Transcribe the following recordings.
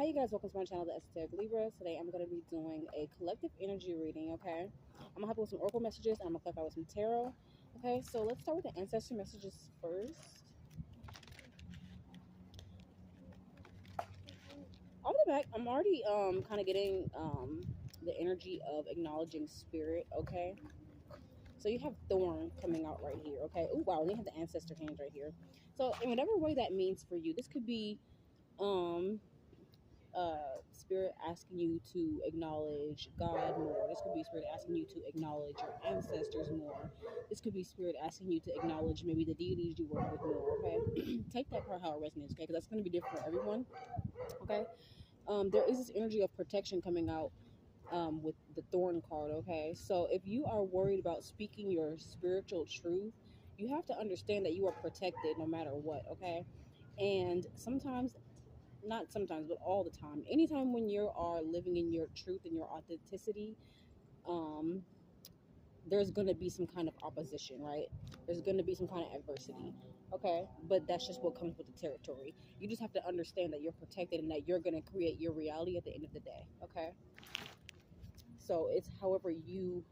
Hi, you guys. Welcome to my channel, The Esoteric Libra. Today, I'm going to be doing a collective energy reading. Okay, I'm gonna help with some oracle messages, and I'm gonna clarify with some tarot. Okay, so let's start with the ancestor messages first. On the back, I'm already kind of getting the energy of acknowledging spirit. Okay, so you have Thorn coming out right here. Okay. Oh wow, and you have the ancestor hands right here. So in whatever way that means for you, this could be spirit asking you to acknowledge God more. This could be spirit asking you to acknowledge your ancestors more. This could be spirit asking you to acknowledge maybe the deities you work with more. Okay, take that part how it resonates. Okay, because that's going to be different for everyone. Okay, there is this energy of protection coming out with the Thorn card. Okay, so if you are worried about speaking your spiritual truth, you have to understand that you are protected no matter what. Okay, and sometimes, not sometimes, but all the time, anytime when you are living in your truth and your authenticity, um there's going to be some kind of opposition, right? There's going to be some kind of adversity. Okay, but that's just what comes with the territory. You just have to understand that you're protected and that you're going to create your reality at the end of the day. Okay, so it's however you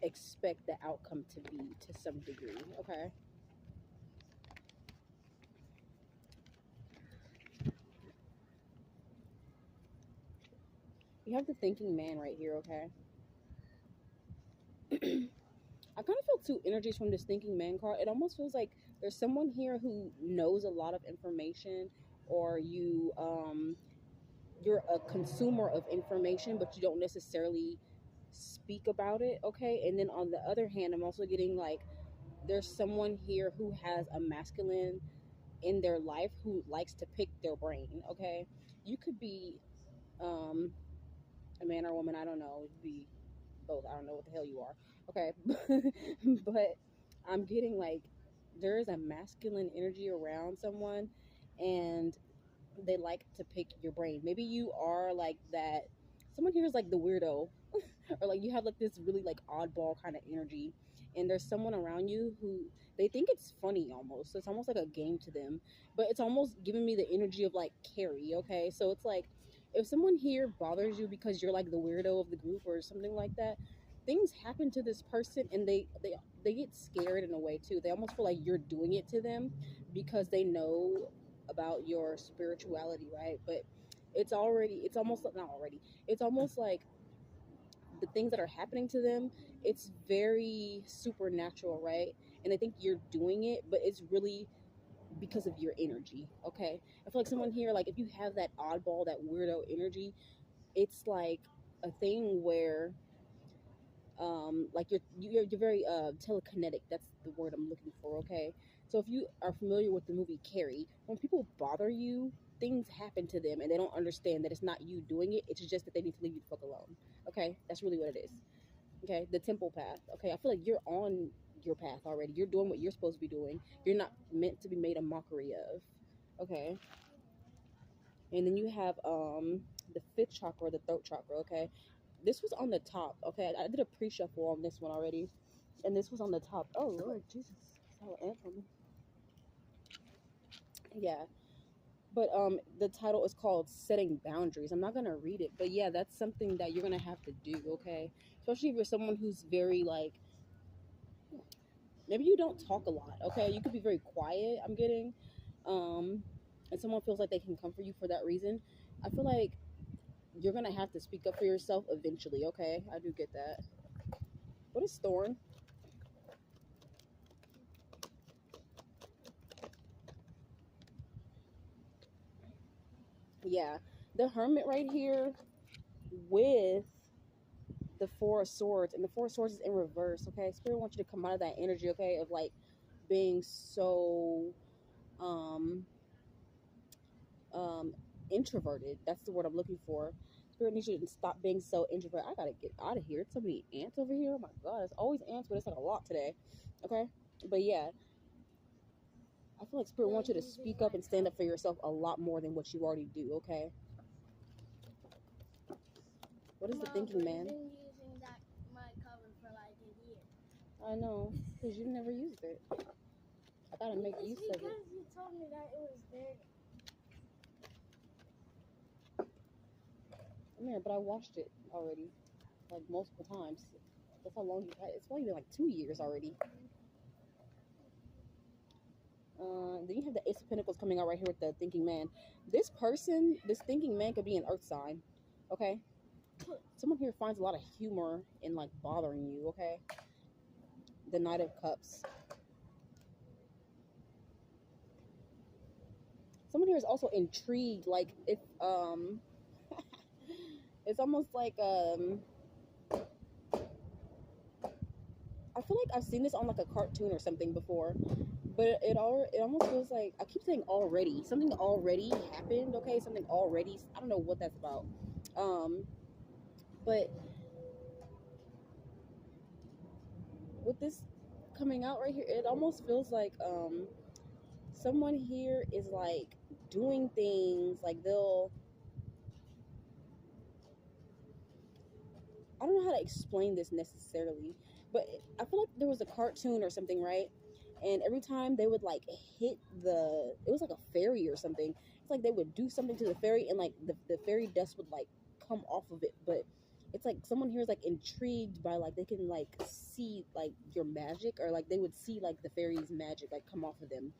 expect the outcome to be to some degree. Okay, you have the thinking man right here. Okay, I kind of feel two energies from this thinking man card. It almost feels like there's someone here who knows a lot of information, or you're a consumer of information, but you don't necessarily speak about it. Okay, and then on the other hand, I'm also getting like there's someone here who has a masculine in their life who likes to pick their brain. Okay, you could be um, a man or a woman. I don't know. It'd be both. I don't know what the hell you are. Okay, but I'm getting like there is a masculine energy around someone, and they like to pick your brain. Maybe you are like that. Someone here is like the weirdo, or like you have like this really like oddball kind of energy, and there's someone around you who they think it's funny almost. So it's almost like a game to them, but it's almost giving me the energy of like Carrie. Okay, so it's like if someone here bothers you because you're like the weirdo of the group or something like that, things happen to this person, and they get scared in a way too. They almost feel like you're doing it to them because they know about your spirituality, right? But it's almost not already, it's almost like the things that are happening to them, it's very supernatural, right? And they think you're doing it, but it's really because of your energy. Okay, I feel like someone here, like if you have that oddball, that weirdo energy, it's like a thing where like you're very telekinetic. That's the word I'm looking for. Okay, so if you are familiar with the movie Carrie, when people bother you, things happen to them and they don't understand that it's not you doing it, it's just that they need to leave you the fuck alone. Okay, that's really what it is. Okay, the temple path. Okay, I feel like you're on your path already. You're doing what you're supposed to be doing. You're not meant to be made a mockery of. Okay, and then you have the fifth chakra, the throat chakra. Okay, this was on the top. Okay, I did a pre-shuffle on this one already, and this was on the top. Oh Lord Jesus, so ant on me. Yeah, but the title is called Setting Boundaries. I'm not gonna read it, but yeah, that's something that you're gonna have to do. Okay, especially if you're someone who's very like, maybe you don't talk a lot. Okay, you could be very quiet. I'm getting, and someone feels like they can comfort you for that reason. I feel like you're gonna have to speak up for yourself eventually. Okay, I do get that. What is Thorn? Yeah, the Hermit right here with the Four of Swords, and the Four of Swords is in reverse. Okay, Spirit wants you to come out of that energy. Okay, of like being so um um introverted. That's the word I'm looking for. Spirit needs you to stop being so introverted. I gotta get out of here. It's so many ants over here. Oh my god, it's always ants, but it's like a lot today. Okay, but yeah, I feel like Spirit wants you to speak up and stand up for yourself a lot more than what you already do. Okay, what is the thinking man? I've been using that my cover for like a year. I know, because you never used it. I gotta make use of it. Because you told me that it was dirty. Yeah, but I watched it already, like multiple times. That's how long you had. It's probably been like 2 years already. Then you have the Ace of Pentacles coming out right here with the Thinking Man. This person, this thinking man, could be an Earth sign. Okay, someone here finds a lot of humor in like bothering you. Okay, the Knight of Cups. Someone here is also intrigued. Like if it's almost like I feel like I've seen this on like a cartoon or something before, but it almost feels like I keep saying already. Something already happened. Okay, something already. I don't know what that's about. But with this coming out right here, it almost feels like someone here is like doing things like I don't know how to explain this necessarily, but I feel like there was a cartoon or something, right? And every time they would like hit it was like a fairy or something. It's like they would do something to the fairy and like the fairy dust would like come off of it. But it's like someone here is like intrigued by like they can like see like your magic, or like they would see like the fairy's magic like come off of them.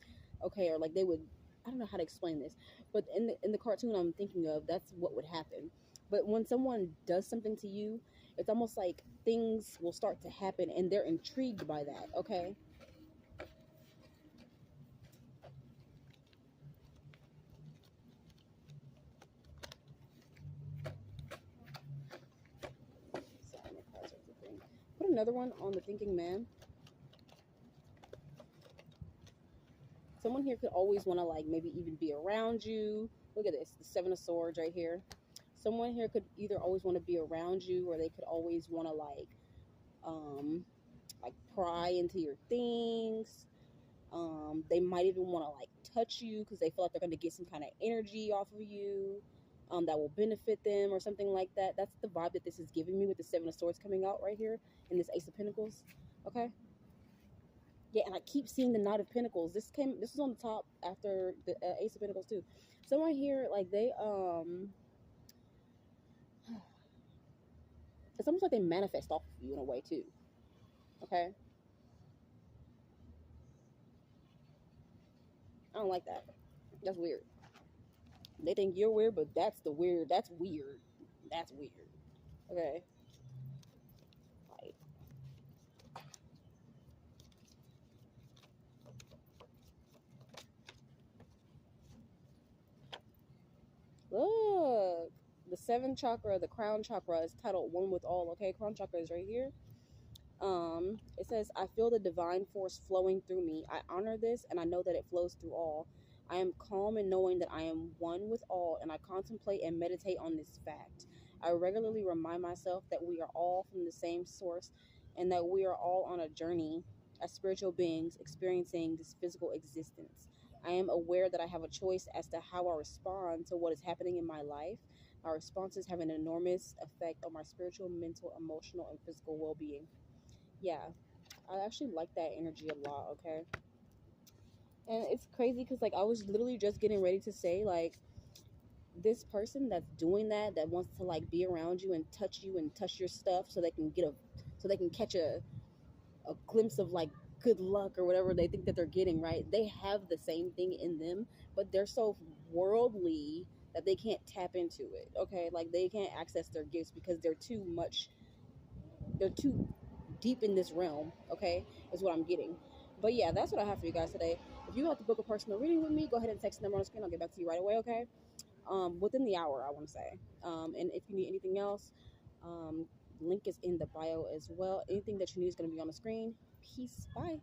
Okay, or like they would, I don't know how to explain this, but in the cartoon I'm thinking of, that's what would happen. But when someone does something to you, it's almost like things will start to happen and they're intrigued by that. Okay, put another one on the thinking man. Someone here could always want to like maybe even be around you. Look at this, the Seven of Swords right here. Someone here could either always want to be around you, or they could always want to like pry into your things. They might even want to like touch you because they feel like they're going to get some kind of energy off of you, that will benefit them or something like that. That's the vibe that this is giving me with the Seven of Swords coming out right here and this Ace of Pentacles. Okay. Yeah, and I keep seeing the Knight of Pentacles. This was on the top after the Ace of Pentacles too. Someone here, like it's almost like they manifest off of you in a way too. Okay. I don't like that. That's weird. They think you're weird, but that's weird. That's weird. That's weird. Okay. Like, look. The seventh chakra, the crown chakra, is titled One with All. Okay, crown chakra is right here. It says, I feel the divine force flowing through me. I honor this and I know that it flows through all. I am calm in knowing that I am one with all, and I contemplate and meditate on this fact. I regularly remind myself that we are all from the same source and that we are all on a journey as spiritual beings experiencing this physical existence. I am aware that I have a choice as to how I respond to what is happening in my life. My responses have an enormous effect on my spiritual, mental, emotional, and physical well being. Yeah, I actually like that energy a lot. Okay, and it's crazy because like I was literally just getting ready to say like this person that's doing that wants to like be around you and touch your stuff so they can so they can catch a glimpse of like good luck or whatever they think that they're getting, right? They have the same thing in them, but they're so worldly that they can't tap into it. Okay, like they can't access their gifts because they're too deep in this realm. Okay, is what I'm getting. But yeah, that's what I have for you guys today. If you would like to book a personal reading with me, go ahead and text the number on the screen. I'll get back to you right away. Okay, within the hour, I want to say. And if you need anything else, link is in the bio as well. Anything that you need is going to be on the screen. Peace. Bye.